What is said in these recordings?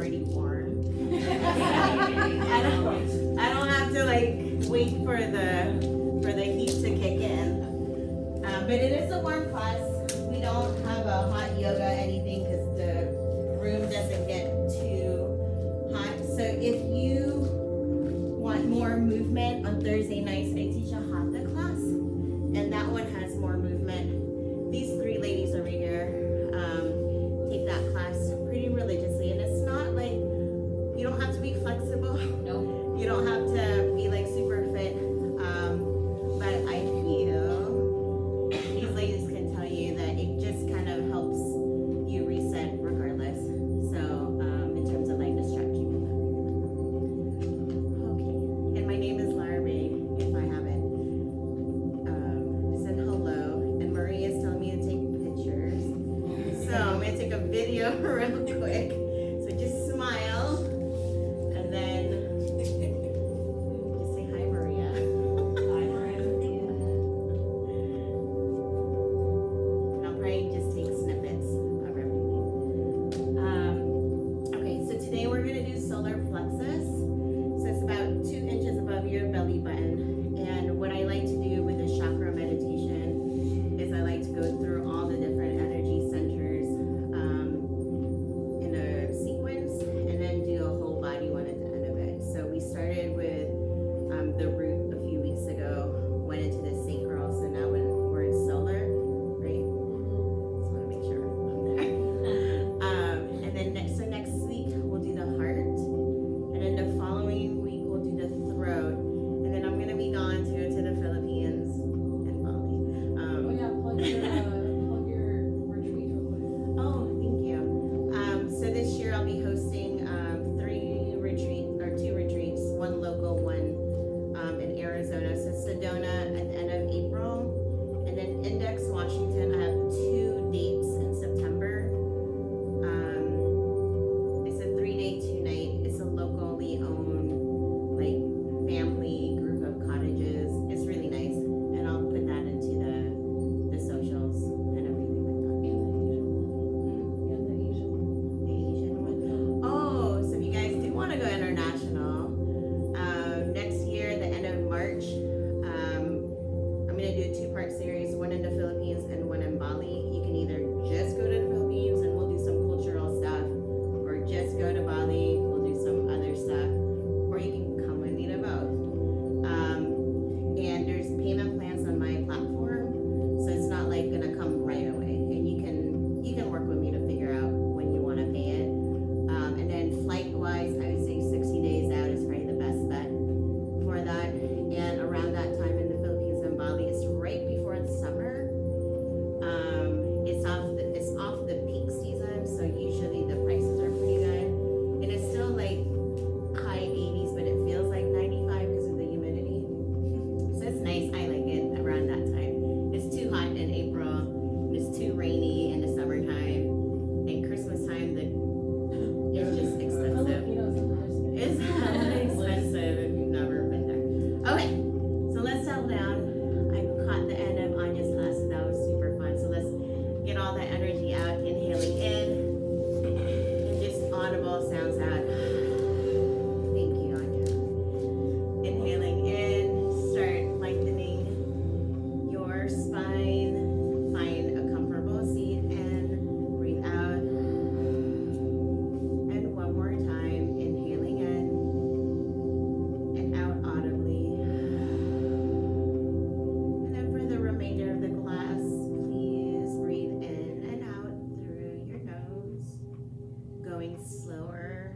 already warm. I don't have to like wait for the heat to kick in. But it is a warm class. We don't have a hot yoga anything because the room doesn't get too hot. So if you want more movement on Thursday nights, I teach a Hatha class, and that one has more movement. These three ladies over here take that class pretty religiously, and it's not like you don't have to be flexible. Nope. You don't have to be like super fit. But I feel these ladies can tell you that it just kind of helps you reset regardless. So in terms of like the stretching and everything. Okay. And my name is Larry, if I haven't said hello. And Marie is telling me to take pictures. So I'm gonna take a video real quick. So just smile and then just say hi, Maria. Hi, Maria. And I'll probably just take snippets of everything. Okay, so today we're gonna do solar plexus. So it's about 2 inches above your belly button. And what I like to do with the chakra meditation is I like to go through all the different energy centers in a sequence and then do a whole body one at the end of it. So we started with the root a few weeks ago, went into the sacral, so now we're in solar, right? Just want to make sure I'm there. And then next week we'll do the heart, and then the following week we'll do the throat, and then I'm gonna be gone to go to the Philippines and Bali. Oh yeah, plug your retreat real quick. Oh, thank you. So this year I'll be hosting 2 retreats, one local, one in Arizona. So Sedona at the end of April, and then Index, Washington. I have 2 dates in September. It's a 3-day, 2-night. It's a locally owned, like, family group of cottages. It's really nice, and I'll put that into the socials and everything like that. And the Asian one. The Asian one. Oh, so if you guys do want to go international, next year, the end of March, I'm going to do a 2-part series, one in the Philippines and one in Bali. You can either just go to the Philippines and we'll do some cultural stuff, or just go to Bali, we'll do some other stuff, or you can come with me to both. And there's payment plans on my platform, so it's not like going to come right away, and you can work with me to figure out when you want to pay it. And then flight-wise, I would say 60 days out is probably the best bet for that. And around that time in the Philippines and Bali, it's right before the summer. It's off the peak season, so usually the prices are pretty good. And it's still like high 80s, but it feels like 95 because of the humidity. So it's nice. I like it around that time. It's too hot in April, and it's too rainy in the summertime. And Christmas time, it's just expensive. Filipinos and Christmas. It's hella expensive if you've never been there. Okay, so let's settle down. I caught the end of Anya's class, so that was super fun. So let's get all that energy out, inhaling in, and just audible sounds out. Thank you, Anya. Inhaling in, start lengthening your spine. Find a comfortable seat and breathe out. And one more time, inhaling in and out audibly. And then for the remainder of the class, please breathe in and out through your nose, going slower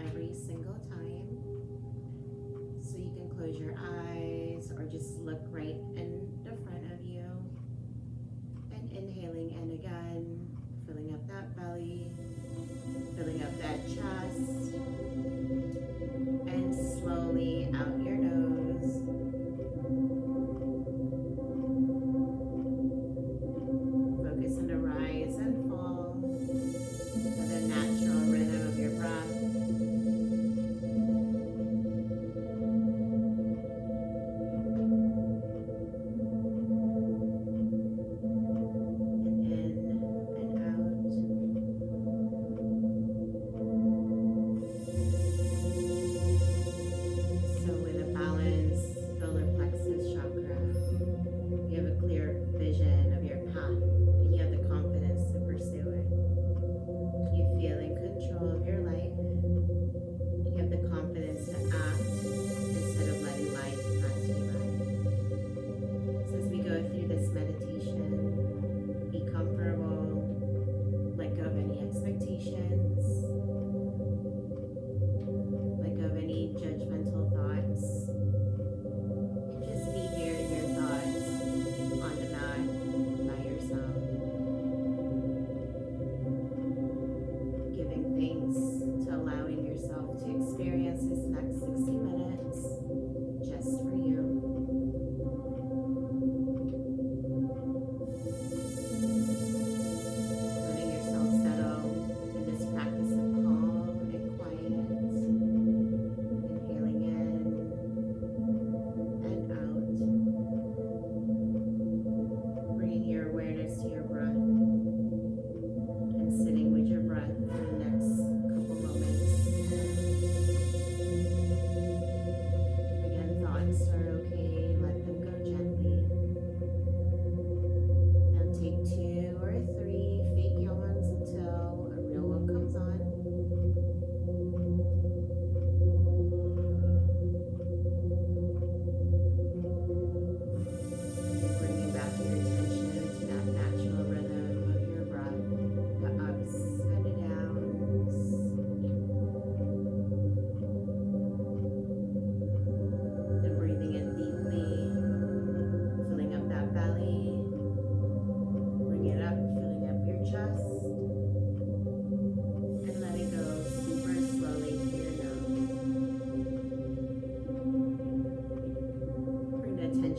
every single time. So you can close your eyes or just look right in the front of you. And inhaling in again, filling up that belly, filling up that chest, and slowly out your nose. Focus on the rise and fall of the natural rhythm of your breath. And in and out.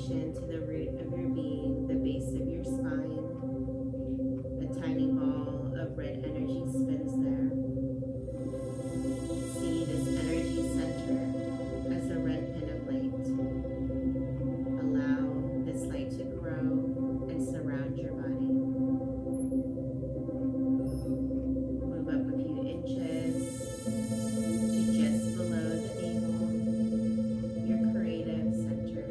attention to the root of your being, the base of your spine. A tiny ball of red energy spins there. See this energy center as a red pin of light. Allow this light to grow and surround your body. Move up a few inches to just below the navel, your creative center.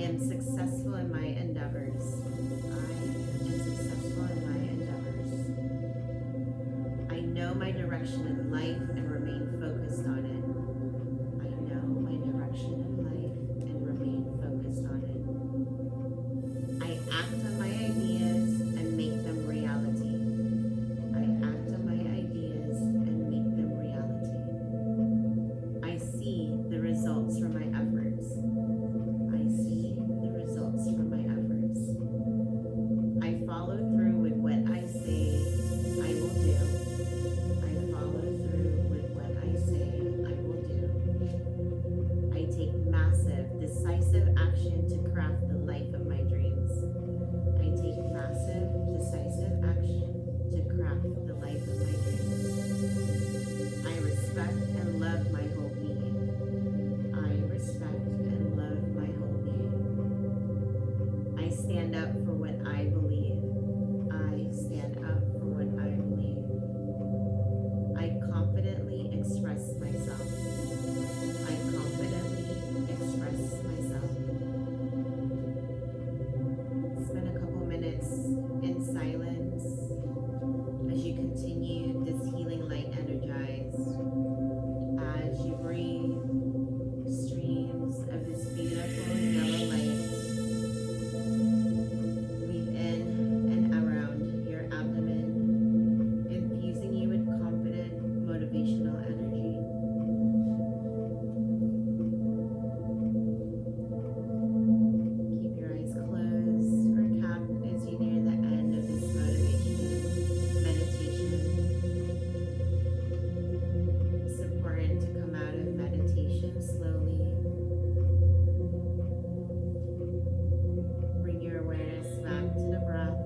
am successful in my endeavors. I am successful in my endeavors. I know my direction in life and remain focused on it. I know my direction in life and remain focused on it. I act on my ideas and make them reality. I act on my ideas and make them reality. I see the results from my efforts. I see the results from my efforts. I follow through with what I say I will do. I follow through with what I say I will do. I take massive, decisive action to craft the life of my dreams. I take massive, decisive action to craft the life of my dreams. I respect and love my whole being. I respect and love my whole being. I stand up for what I believe. I stand up for what I believe. I confidently express myself. I confidently express myself. Spend a couple minutes in silence as you continue this healing light energize. As you breathe streams of this beautiful yellow light, weave in and around your abdomen, infusing you with confident, motivational energy. Keep your eyes closed or capped as you near the end of this motivation meditation. It's important to come out of meditation slowly. Bring your awareness back to the breath.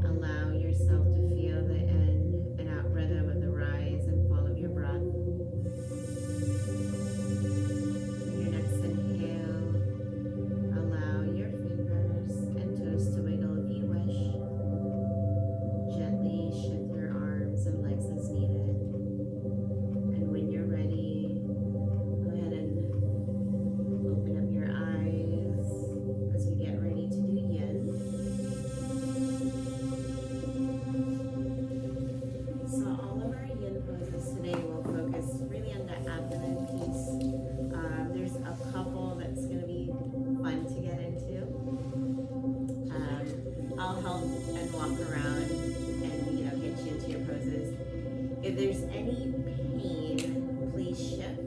Allow yourself to feel the in and out rhythm of the rise and fall of your breath. For your next inhale, allow your fingers and toes to wiggle if you wish. Gently shift your arms and legs as needed. And when you're ready, go ahead and open up your eyes as we get ready to do yin. So all of our yin poses today will focus really on the abdomen piece. There's a couple that's going to be fun to get into. I'll help and walk around and get you into your poses. If there's any pain, please shift.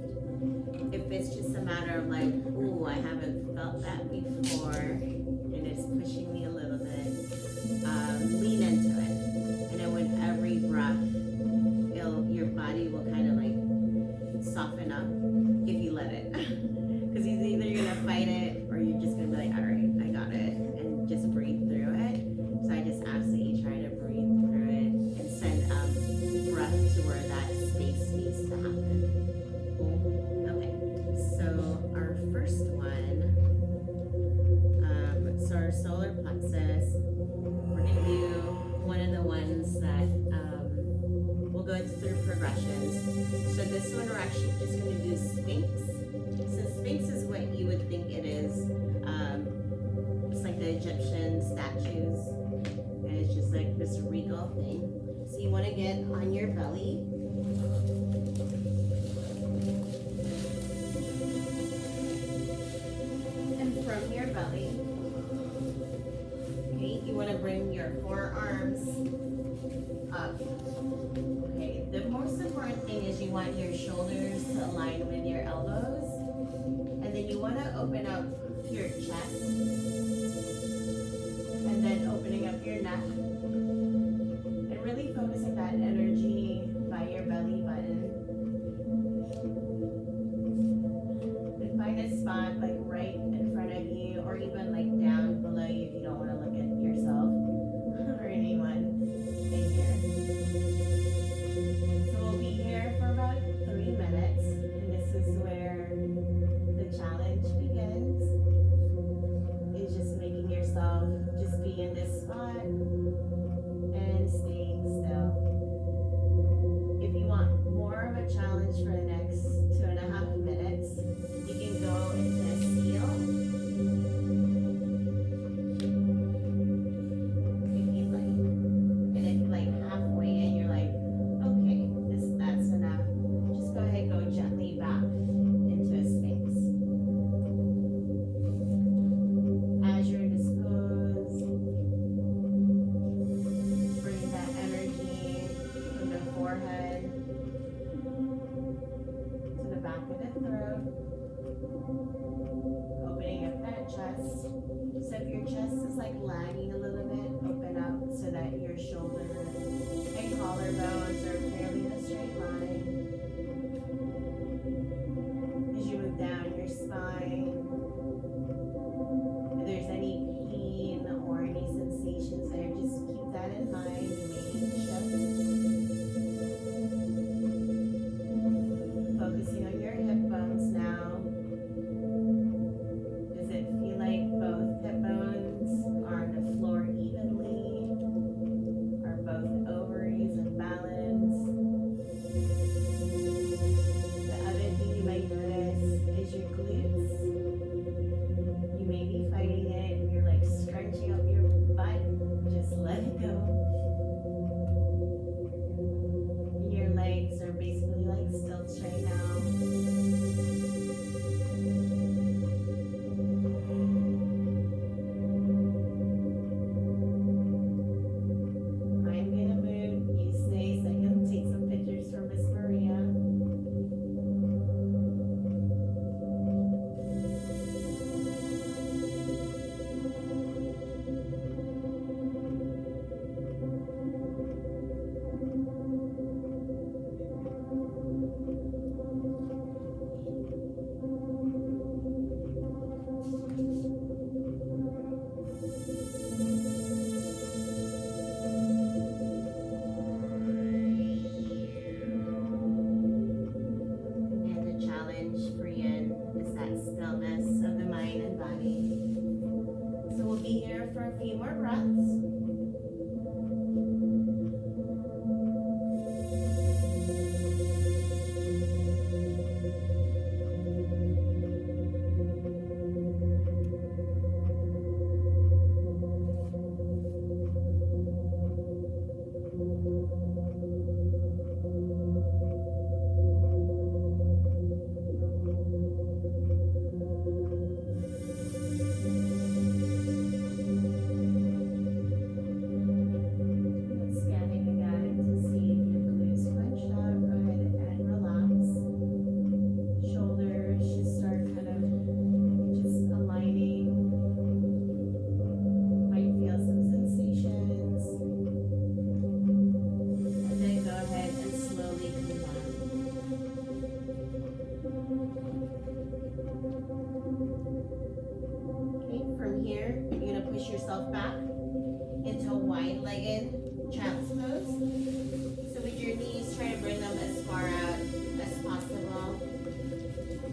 If it's just a matter of like, ooh, I haven't felt that before, and it's pushing me a little bit, lean into it. And then with every breath, your body will kind of like soften up if you let it. Because it's either you're gonna fight it or you're just gonna be like, all right, I got it, and just breathe through it. So I just ask that you try to breathe through it and send breath to where that space needs to happen. Okay, so our first one, so our solar plexus, we're gonna do one of the ones that we'll go through progressions. So this one we're actually just gonna do Sphinx. So Sphinx is what you would think it is. It's like the Egyptian statues, and it's just like this regal thing. So you want to get on your belly. And from your belly, okay, you want to bring your forearms up. Okay, the most important thing is you want your shoulders to align with your elbows. And then you want to open up your chest. And then opening up your neck. And really focusing that energy by your belly button. And find a spot like right in front of you, or even like down below you if you don't want to look at yourself or anyone in here. So we'll be here for about 3 minutes, and this is where the challenge begins. Is just making yourself just be in this spot and staying still. If you want more of a challenge for the next 2.5 minutes, you can go into a seal like lagging a little bit, open up so that your shoulder and collarbones are fairly in a straight line. As you move down your spine, if there's any pain or any sensations there, just keep that in mind. You may need to shift. Focusing on your hip bones now. Does it feel like both hip bones are on the floor evenly? Are both ovaries in balance? The other thing you might notice is your glutes. You may be fighting it and you're like scrunching up your butt. Just let it go. Your legs are basically like stilts right now. I'm gonna move. You stay so I can take some pictures for Miss Maria. And the challenge for Yin is that stillness of the mind and body. So we'll be here for a few more breaths. Scanning again to see if your glutes clenched up. Go ahead and relax. Shoulders should start kind of just aligning. Might feel some sensations. And then go ahead and slowly come down. Okay, from here, you're gonna push yourself back into a wide-legged child's pose. So with your knees, try to bring them as far out as possible.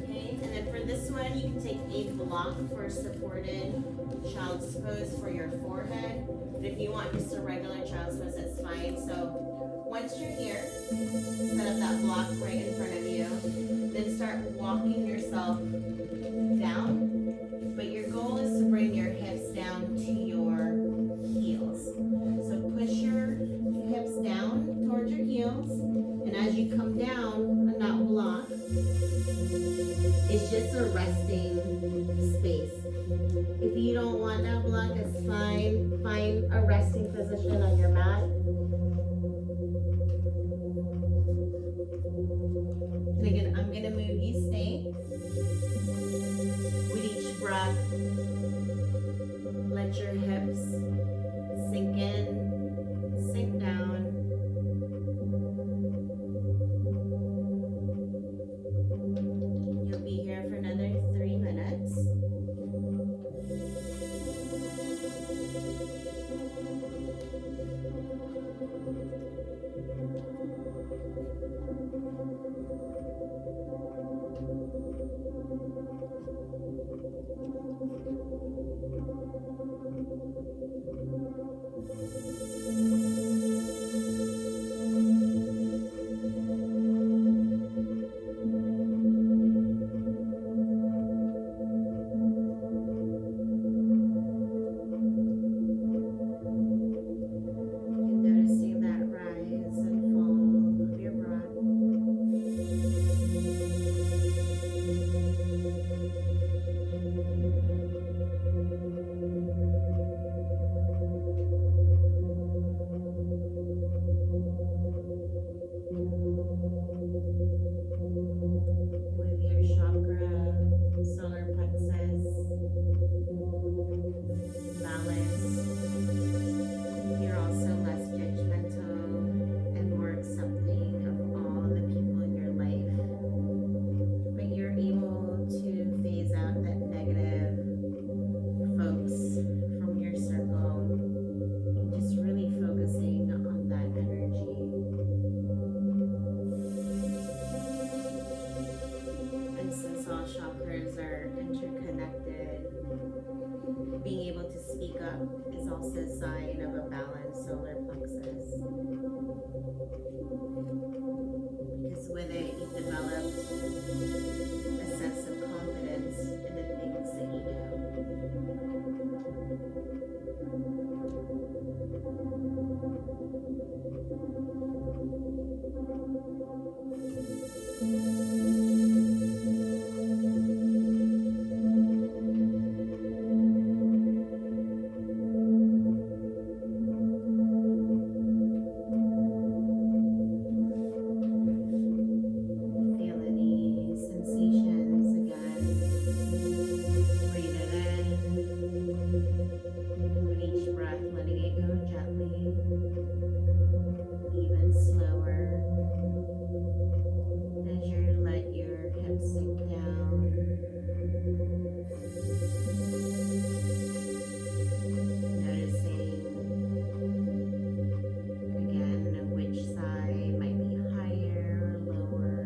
Okay, and then for this one, you can take a block for a supported child's pose for your forehead. But if you want just a regular child's pose, that's fine. So once you're here, set up that block right in front of you. Then start walking yourself down. But your goal is to bring your hips down to your heels. So push your hips down towards your heels. And as you come down on that block, it's just a resting space. If you don't want that block, it's fine. Find a resting position on your mat. And again, I'm gonna move, you stay. With each breath, let your hips sink in, sink down. You'll be here for another 3 minutes. also a sign of a balanced solar plexus. Because with it, you develop a sense of confidence in the things that you feel any sensations again. Breathe it in. With each breath, letting it go gently, even slower. As you let your hips sink down. Noticing again which side might be higher or lower.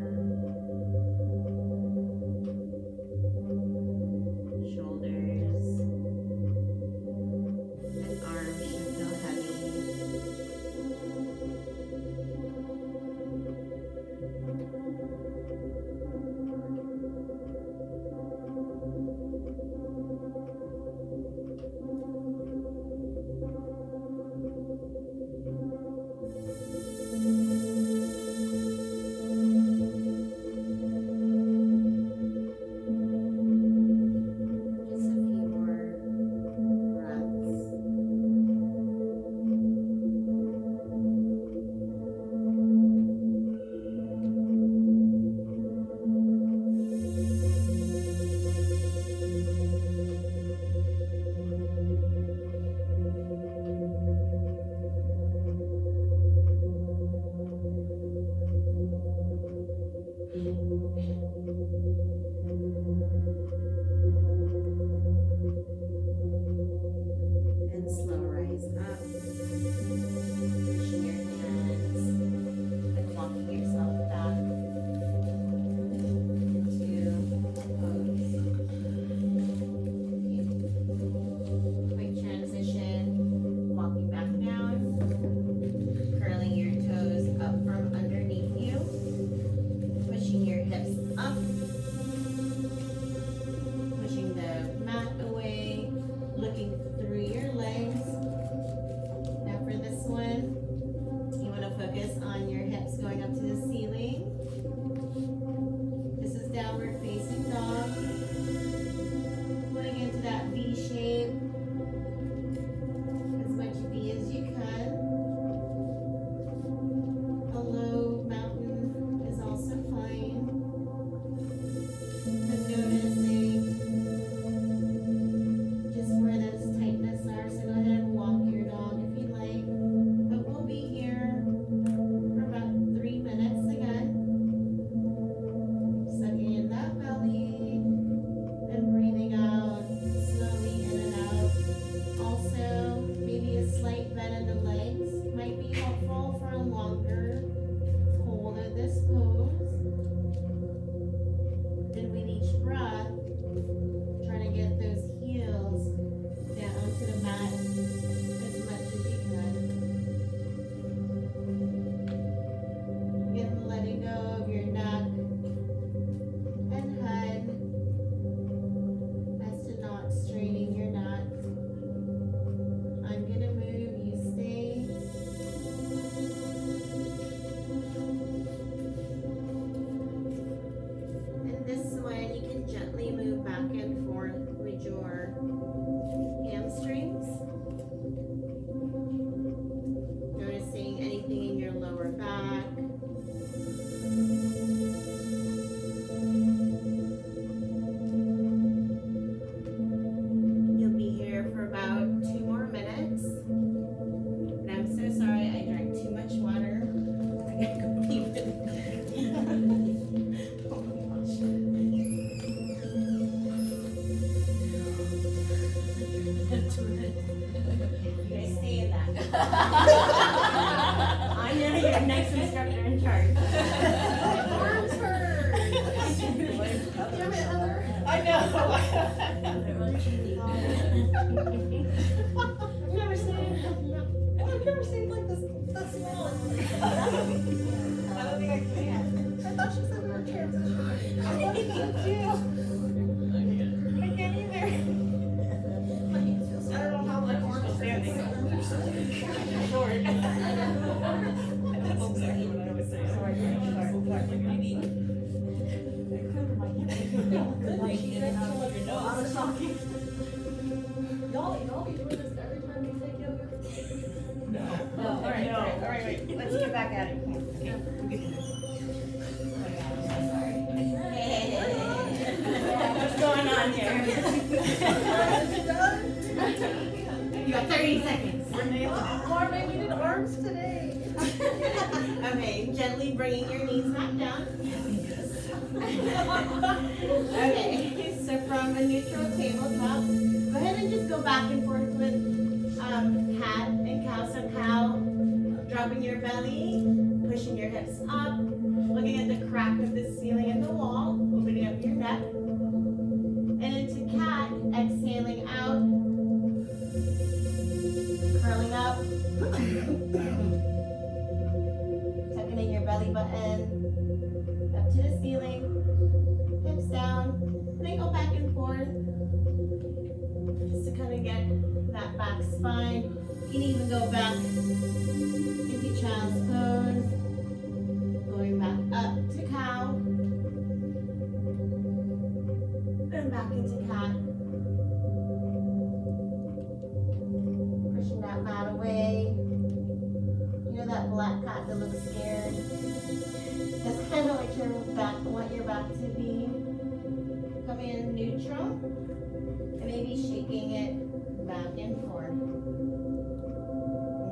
Shoulders and arms should feel heavy. Just a few more breaths. And slow rise up, pushing your hands and walking yourself back into pose. Quick transition, walking back down, curling your toes up from underneath you, pushing your hips up, pushing the mat away, looking through your legs. Now for this one, you want to focus on your hips going up to the ceiling. This is downward facing dog. Going into that V shape. As much V as you can. A low mountain is also fine. But noticing just where those tightness are, so go ahead and walk your dog if you like. But we'll be here for about 3 minutes again. Sucking in that belly and breathing out slowly in and out. Also, maybe a slight bend in the legs might be helpful for a longer hold of this pose. Then with each breath, try to get those heels down to the mat as much as you can. Again, letting go of your neck and head as to not straining your neck. I'm gonna move, you stay. And this one, you can gently move back and forth with your hamstrings. Noticing anything in your lower back. You'll be here for about 2 more minutes. And I'm so sorry, I drank too much water. I gotta go keep it. Oh my gosh. You guys stay in that. I'm gonna your next instructor in charge. Arms hurt. Damn it, Heather. I know. I've never seen I've never seen like this small. I don't think I can. I thought she said we were transitioning. I love that too. I can't either. I don't know how my arms are standing. They're so short. That's exactly what I was saying. So I can't start. Y'all be doing this every time you take yoga? No. All right, wait. Let's get back at it. Okay. What's going on here? You got 30 seconds. Or maybe we did arms today. Okay, gently bringing your knees back down. Okay, so from a neutral tabletop, go ahead and just go back and forth with cat and cow. So cow, dropping your belly, pushing your hips up, looking at the crack of the ceiling and the wall, opening up your neck. And into cat, exhaling out, curling up, tucking in your belly button, up to the ceiling, hips down, then go back and forth, just to kind of get that back spine. You can even go back into child's pose, going back up to cow, then back into cat. Pushing that mat away. You know that black cat that looks scared? That's kind of what your back to be. Come in neutral and maybe shaking it back and forth.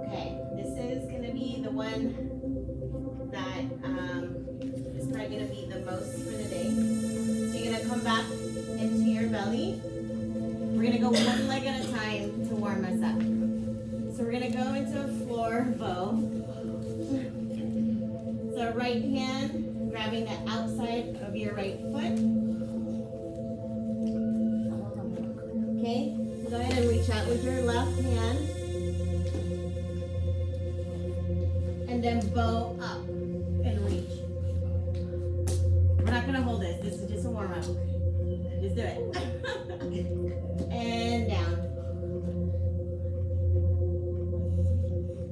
Okay, this is going to be the one that is probably going to be the most for the day. So you're going to come back into your belly. We're going to go one leg at a time to warm us up. So we're going to go into a floor bow. So right hand grabbing the outside of your right foot. Okay, go ahead and reach out with your left hand. And then bow up and reach. We're not gonna hold this. This is just a warm up. Just do it. And down.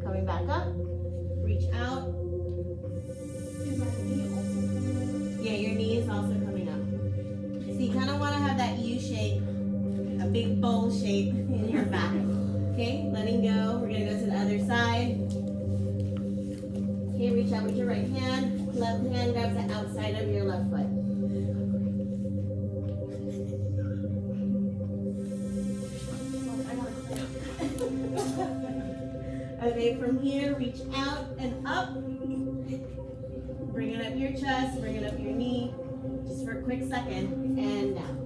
Coming back up. Reach out. Yeah, your knee is also coming up. So you kind of want to have that U shape, a big bowl shape in your back. Okay, letting go. We're going to go to the other side. Okay, reach out with your right hand. Left hand grabs the outside of your left foot. Okay, from here, reach out and up. Bringing up your chest, bringing up your knee, just for a quick second, and down.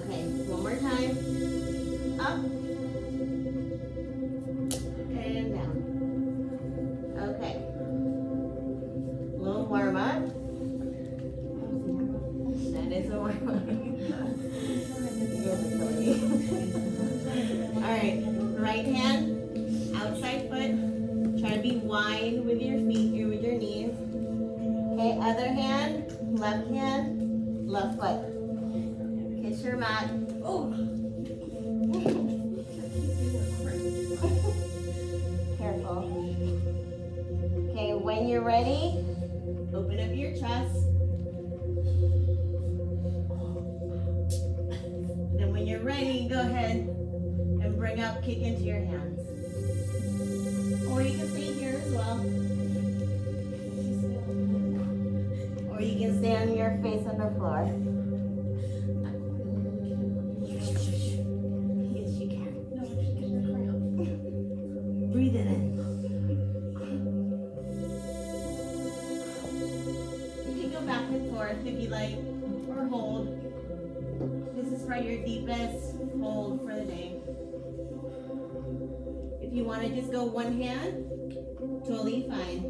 Okay, one more time. Up. And down. Okay. Little warm up. That is a warm up. Alright, right hand, outside foot. Try to be wide with your feet or with your knees. Okay, other hand, left foot. Kiss your mat. Oh. Careful. Okay, when you're ready, open up your chest. Then when you're ready, go ahead and bring up, kick into your hands. Or you can stay here as well. Or you can stay on your face on the floor. Yes, you can. No, she's getting a cramp. Breathe it in. You can go back and forth if you like, or hold. This is for your deepest hold for the day. If you want to just go one hand, totally fine.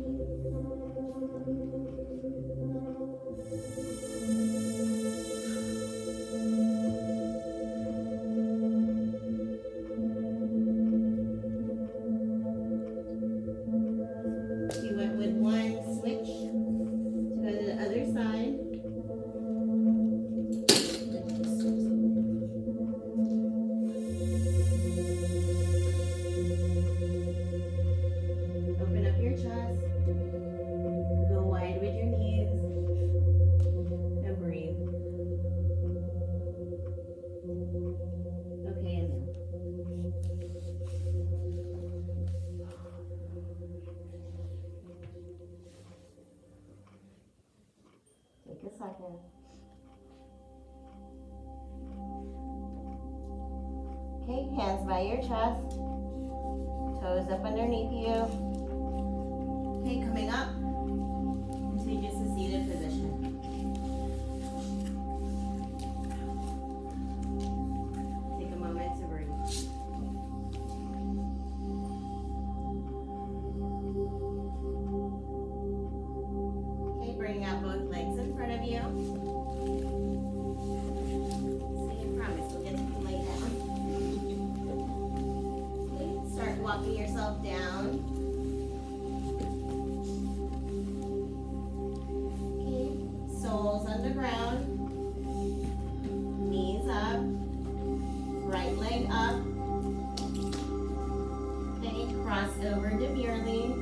hands by your chest, toes up underneath you. Okay, coming up into just a seated position. Take a moment to breathe. Okay, bring out both legs in front of you. Walking yourself down. Okay, soles on the ground, knees up, right leg up. Okay, cross over demurely.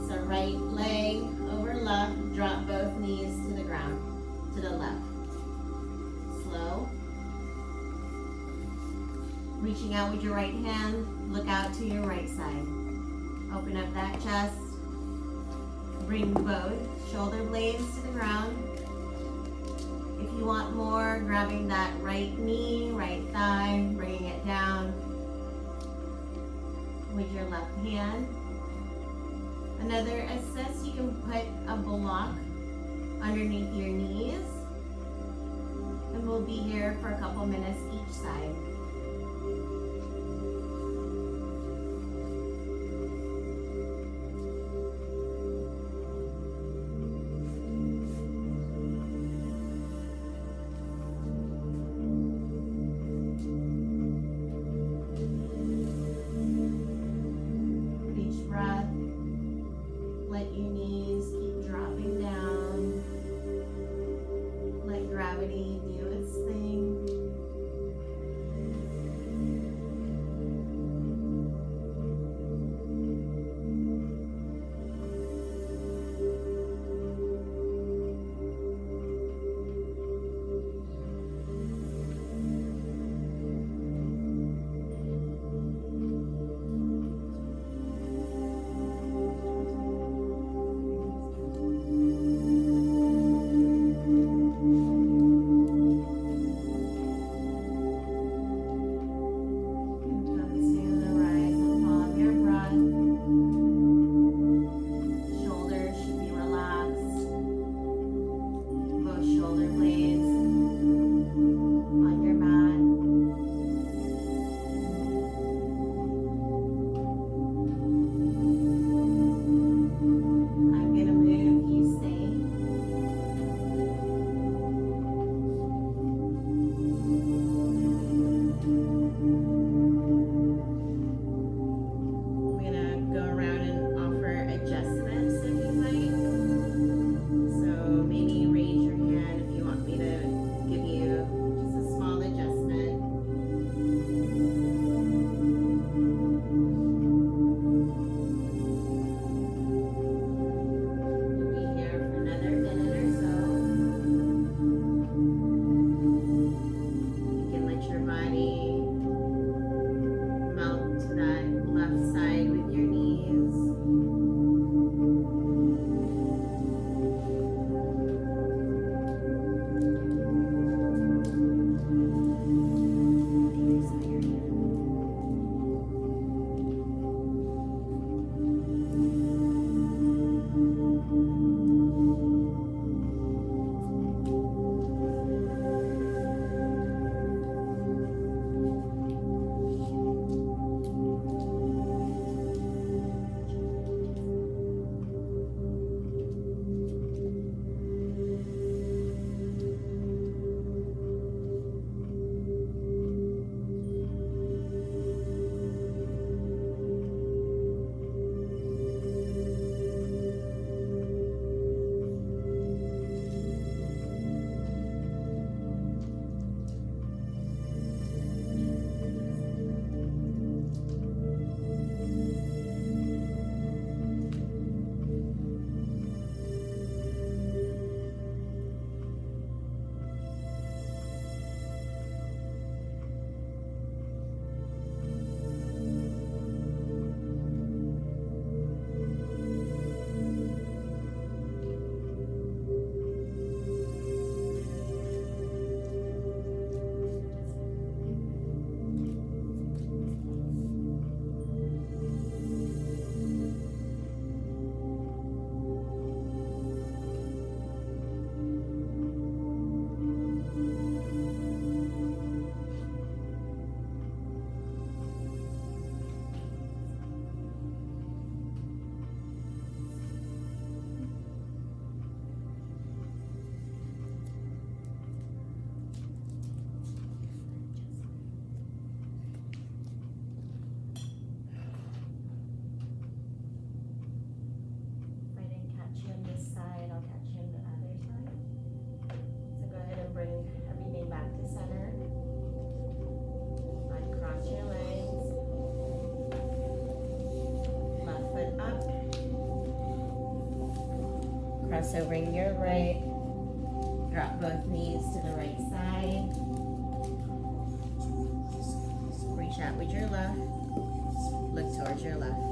So right leg over left, drop both knees to the ground, to the left. Slow. Reaching out with your right hand, look out to your right side. Open up that chest. Bring both shoulder blades to the ground. If you want more, grabbing that right knee, right thigh, bringing it down with your left hand. Another assist, you can put a block underneath your knees. And we'll be here for a couple minutes each side. Let your knees keep dropping down. Let gravity do its thing. cross over in your right. Drop both knees to the right side. Reach out with your left. Look towards your left.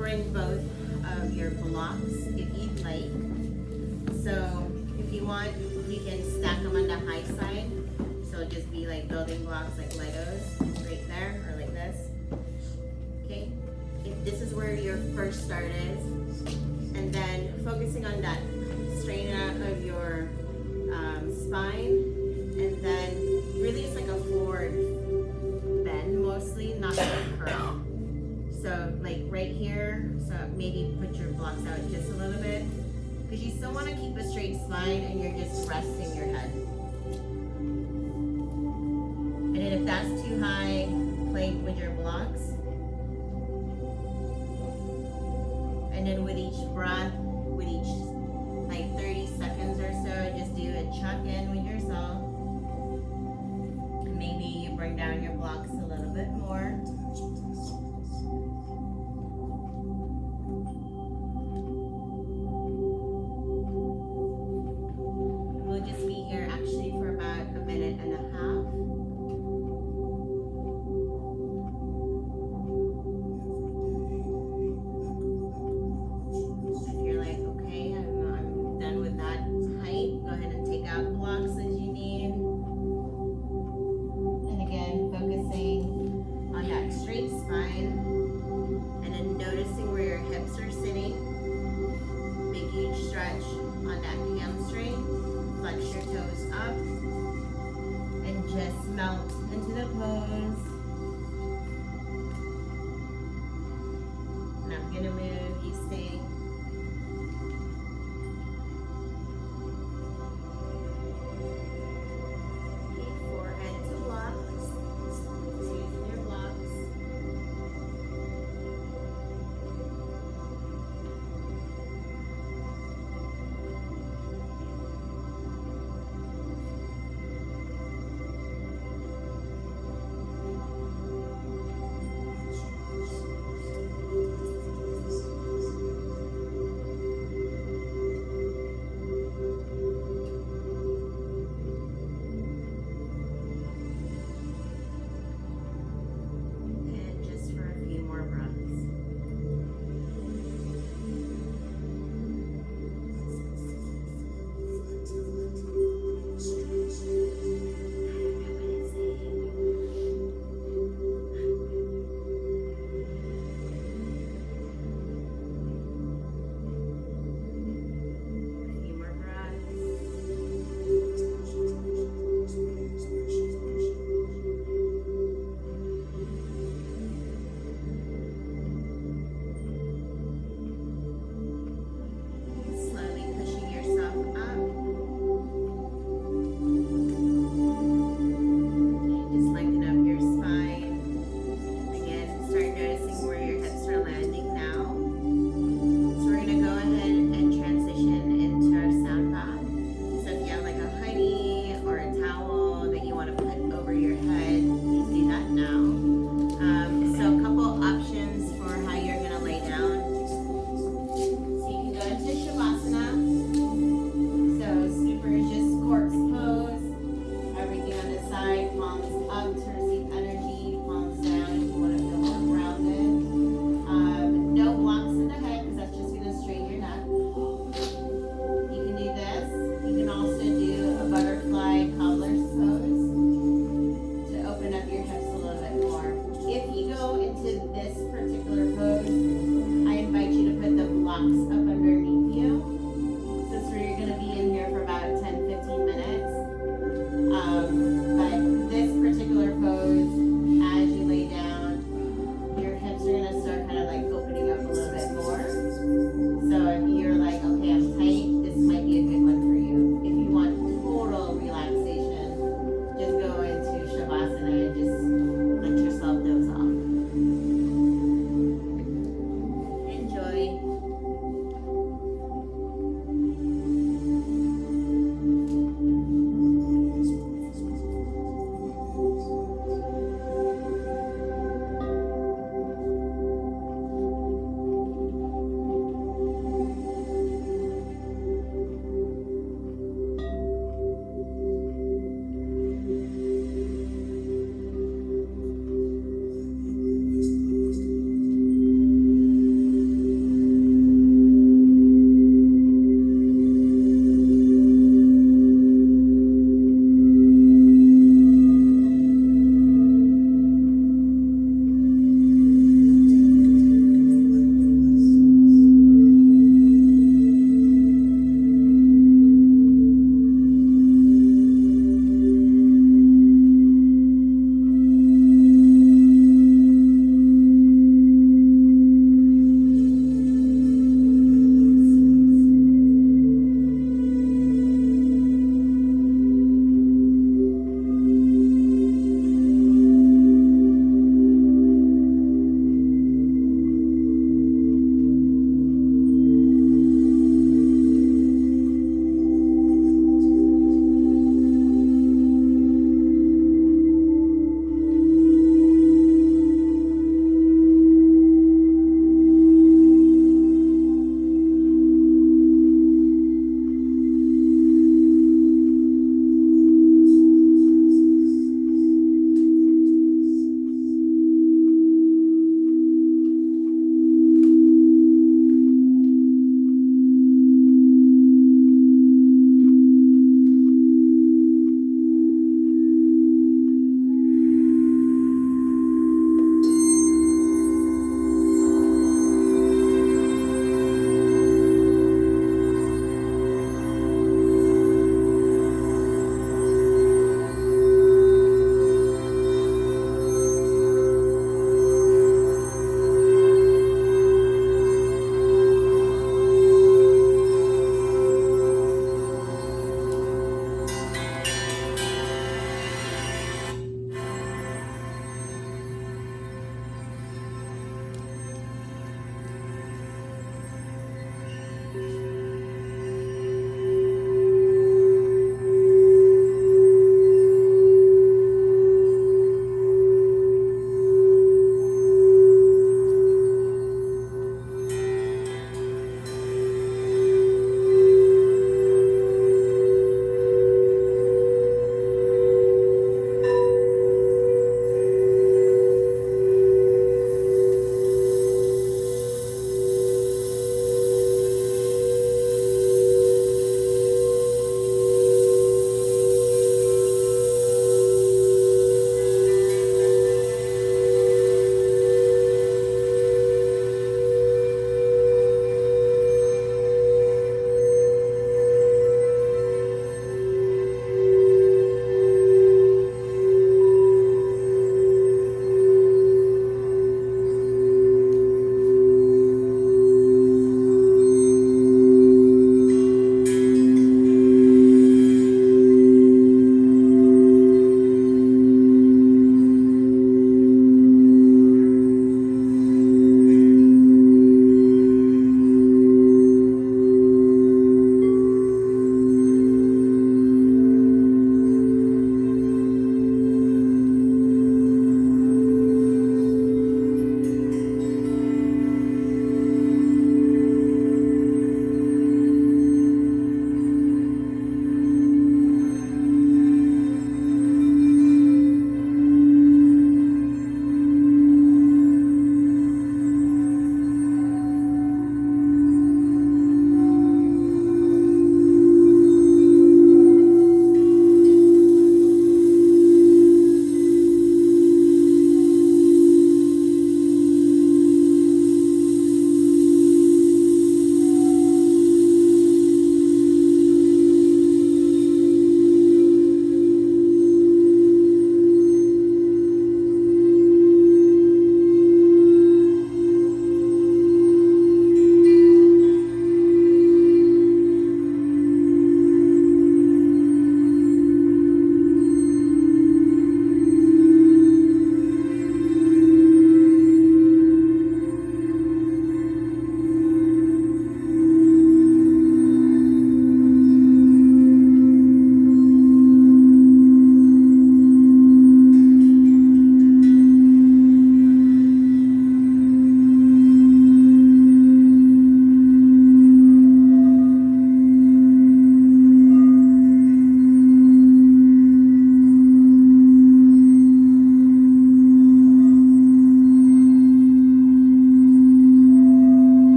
bring both of your blocks if you'd like. So if you want, you can stack them on the high side. So it'll just be like building blocks like Legos right there or like this. Okay, if this is where your first start is, and then focusing on that strain out of your spine, and then really it's like a forward bend mostly, not like a curl. So like right here, so maybe put your blocks out just a little bit, because you still want to keep a straight spine and you're just resting your head. And then if that's too high, play with your blocks. And then with each breath, with each like 30 seconds or so, just do a check-in with yourself. Maybe you bring down your blocks a little bit more. We'll just be here actually for about a minute and a half. If you're like, okay, I'm done with that height, go ahead and take out blocks as you need. And again, focusing on that straight spine and then noticing where your hips are sitting. Big huge stretch on that hamstring. Flex your toes up and just melt into the pose. And I'm gonna move, you stay. Okay, forehead to blocks. So using your blocks.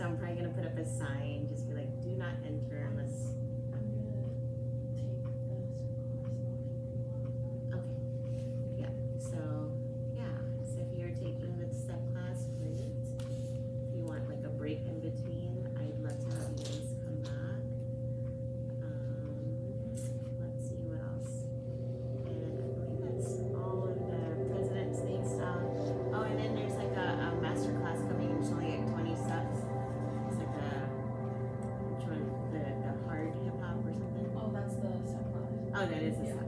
I'm probably gonna put up a sign, just be like, do not enter unless. I'm gonna take the step class. Okay. Yeah. So if you're taking the step class, great. If you want like a break in between, I'd love to have you guys come back. Let's see what else. And I believe that's all of the President's Day stuff. Oh, and then there's like a master class coming. It's only like 20 steps. It's like which one? The hard hip hop or something? Oh, that's the step class. Oh, that is the Yeah. step